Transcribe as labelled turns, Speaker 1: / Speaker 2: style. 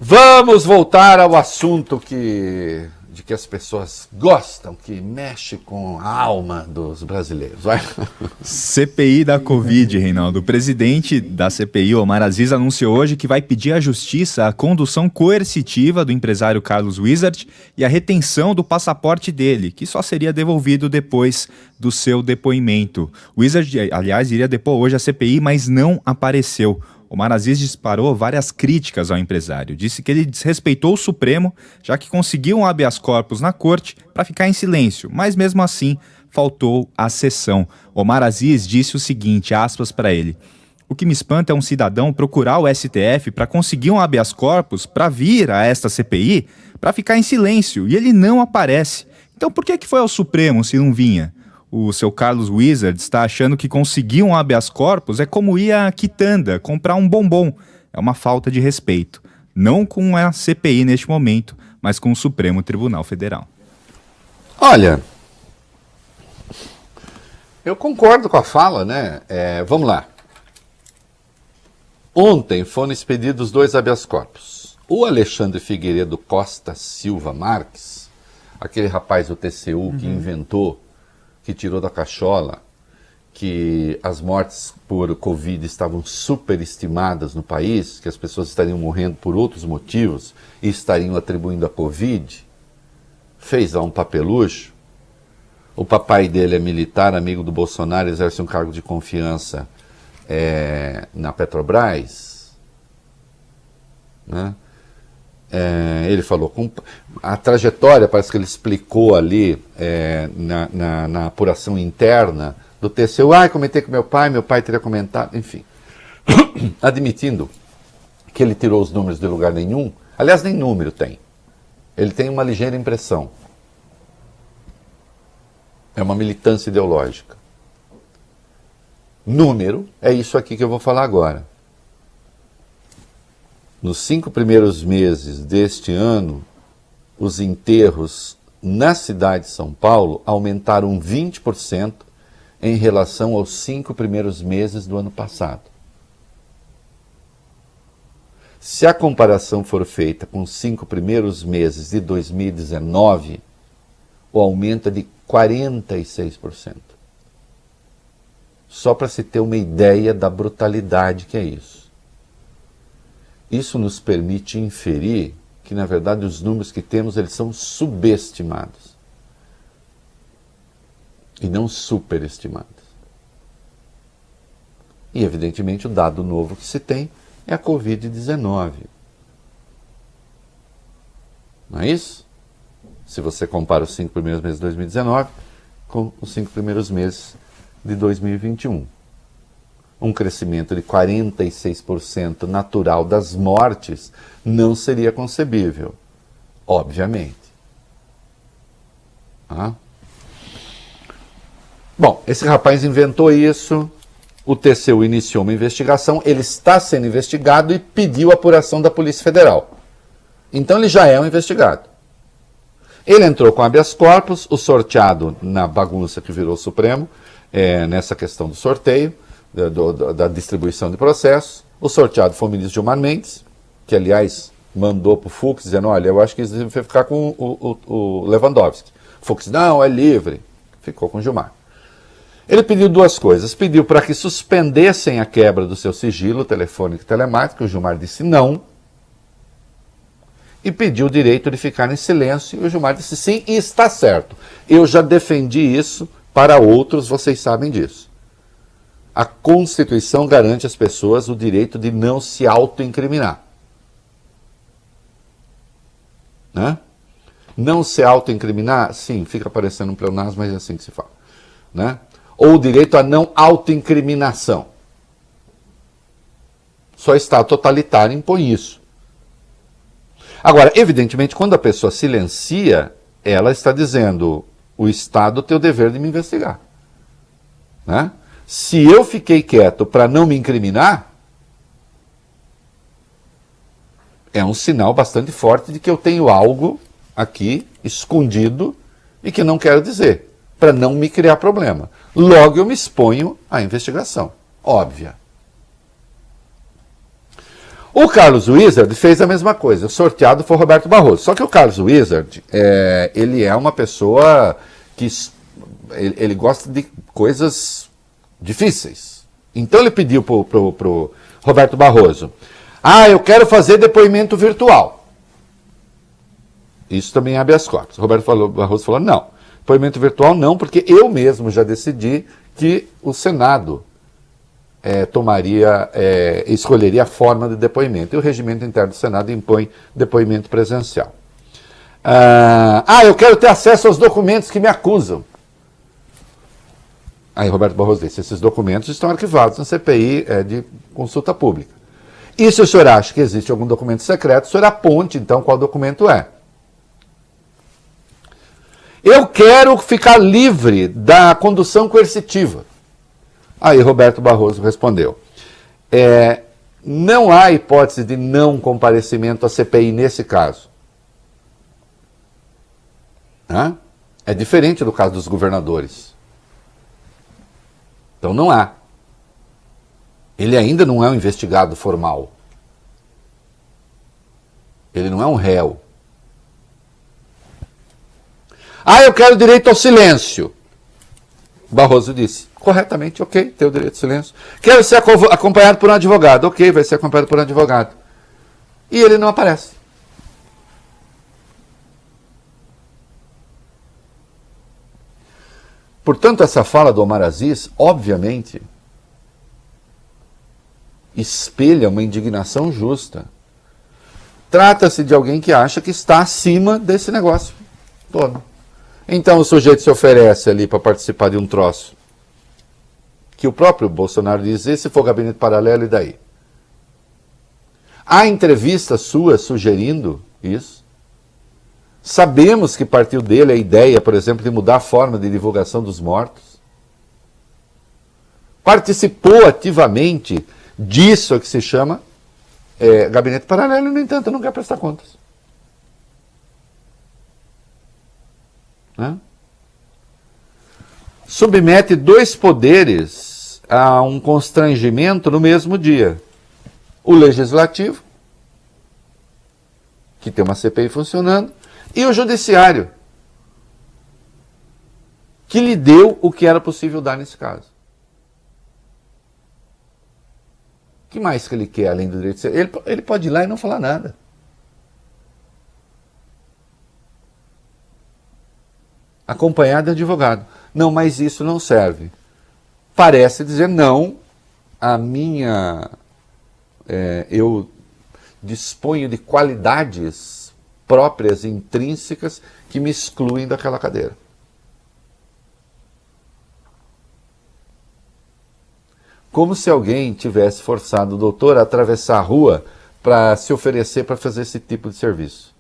Speaker 1: Vamos voltar ao assunto de que as pessoas gostam, que mexe com a alma dos brasileiros. Vai.
Speaker 2: CPI da Covid, Reinaldo. O presidente da CPI, Omar Aziz, anunciou hoje que vai pedir à Justiça a condução coercitiva do empresário Carlos Wizard e a retenção do passaporte dele, que só seria devolvido depois do seu depoimento. O Wizard, aliás, iria depor hoje à CPI, mas não apareceu. Omar Aziz disparou várias críticas ao empresário. Disse que ele desrespeitou o Supremo, já que conseguiu um habeas corpus na corte para ficar em silêncio, mas mesmo assim faltou a sessão. Omar Aziz disse o seguinte, aspas para ele: "O que me espanta é um cidadão procurar o STF para conseguir um habeas corpus para vir a esta CPI para ficar em silêncio, e ele não aparece. Então por que foi ao Supremo se não vinha? O seu Carlos Wizard está achando que conseguir um habeas corpus é como ir à quitanda, comprar um bombom. É uma falta de respeito. Não com a CPI neste momento, mas com o Supremo Tribunal Federal."
Speaker 1: Olha, eu concordo com a fala, né? Vamos lá. Ontem foram expedidos 2 habeas corpus. O Alexandre Figueiredo Costa Silva Marques, aquele rapaz do TCU que inventou, que tirou da cachola que as mortes por Covid estavam superestimadas no país, que as pessoas estariam morrendo por outros motivos e estariam atribuindo a Covid, fez lá um papelucho. O papai dele é militar, amigo do Bolsonaro, exerce um cargo de confiança na Petrobras, né? Ele falou, a trajetória parece que ele explicou ali na apuração interna do TCU, comentei com meu pai teria comentado, enfim, admitindo que ele tirou os números de lugar nenhum, aliás nem número tem, ele tem uma ligeira impressão, é uma militância ideológica. Número é isso aqui que eu vou falar agora. Nos 5 primeiros meses deste ano, os enterros na cidade de São Paulo aumentaram 20% em relação aos 5 primeiros meses do ano passado. Se a comparação for feita com os 5 primeiros meses de 2019, o aumento é de 46%. Só para se ter uma ideia da brutalidade que é isso. Isso nos permite inferir que, na verdade, os números que temos, eles são subestimados e não superestimados. E, evidentemente, o dado novo que se tem é a Covid-19. Não é isso? Se você compara os 5 primeiros meses de 2019 com os 5 primeiros meses de 2021. Um crescimento de 46% natural das mortes não seria concebível, obviamente. Bom, esse rapaz inventou isso, o TCU iniciou uma investigação, ele está sendo investigado e pediu a apuração da Polícia Federal. Então ele já é um investigado. Ele entrou com habeas corpus, o sorteado na bagunça que virou o Supremo, nessa questão do sorteio, da distribuição de processos. O sorteado foi o ministro Gilmar Mendes, que aliás mandou para o Fux dizendo, olha, eu acho que isso deve ficar com o Lewandowski. Fux, não, é livre. Ficou com o Gilmar. Ele pediu 2 coisas. Pediu para que suspendessem a quebra do seu sigilo telefônico e telemático, o Gilmar disse não. E pediu o direito de ficar em silêncio, e o Gilmar disse sim, e está certo. Eu já defendi isso para outros, vocês sabem disso. A Constituição garante às pessoas o direito de não se autoincriminar. Né? Não se autoincriminar, sim, fica parecendo um pleonasmo, mas é assim que se fala. Né? Ou o direito à não autoincriminação. Só Estado totalitário impõe isso. Agora, evidentemente, quando a pessoa silencia, ela está dizendo, o Estado tem o dever de me investigar. Né? Se eu fiquei quieto para não me incriminar, é um sinal bastante forte de que eu tenho algo aqui escondido e que não quero dizer, para não me criar problema. Logo eu me exponho à investigação, óbvia. O Carlos Wizard fez a mesma coisa. O sorteado foi o Roberto Barroso. Só que o Carlos Wizard, ele é uma pessoa que ele gosta de coisas difíceis. Então ele pediu pro Roberto Barroso: eu quero fazer depoimento virtual. Isso também é habeas corpus. O Roberto Barroso falou: não, depoimento virtual não, porque eu mesmo já decidi que o Senado escolheria a forma de depoimento. E o regimento interno do Senado impõe depoimento presencial. Eu quero ter acesso aos documentos que me acusam. Aí Roberto Barroso disse: esses documentos estão arquivados na CPI de consulta pública. E se o senhor acha que existe algum documento secreto, o senhor aponte então qual documento é. Eu quero ficar livre da condução coercitiva. Aí Roberto Barroso respondeu: não há hipótese de não comparecimento à CPI nesse caso. É diferente do caso dos governadores. Então não há. Ele ainda não é um investigado formal. Ele não é um réu. Eu quero direito ao silêncio. Barroso disse: corretamente, ok, tem o direito ao silêncio. Quero ser acompanhado por um advogado. Ok, vai ser acompanhado por um advogado. E ele não aparece. Portanto, essa fala do Omar Aziz, obviamente, espelha uma indignação justa. Trata-se de alguém que acha que está acima desse negócio todo. Então o sujeito se oferece ali para participar de um troço que o próprio Bolsonaro diz: e se for gabinete paralelo, e daí? Há entrevistas suas sugerindo isso. Sabemos que partiu dele a ideia, por exemplo, de mudar a forma de divulgação dos mortos. Participou ativamente disso que se chama gabinete paralelo e, no entanto, não quer prestar contas. Submete dois poderes a um constrangimento no mesmo dia. O legislativo, que tem uma CPI funcionando, e o judiciário, que lhe deu o que era possível dar nesse caso. O que mais que ele quer, além do direito de ser? Ele pode ir lá e não falar nada. Acompanhado de advogado. Não, mas isso não serve. Parece dizer: não, eu disponho de qualidades próprias, intrínsecas, que me excluem daquela cadeira. Como se alguém tivesse forçado o doutor a atravessar a rua para se oferecer para fazer esse tipo de serviço.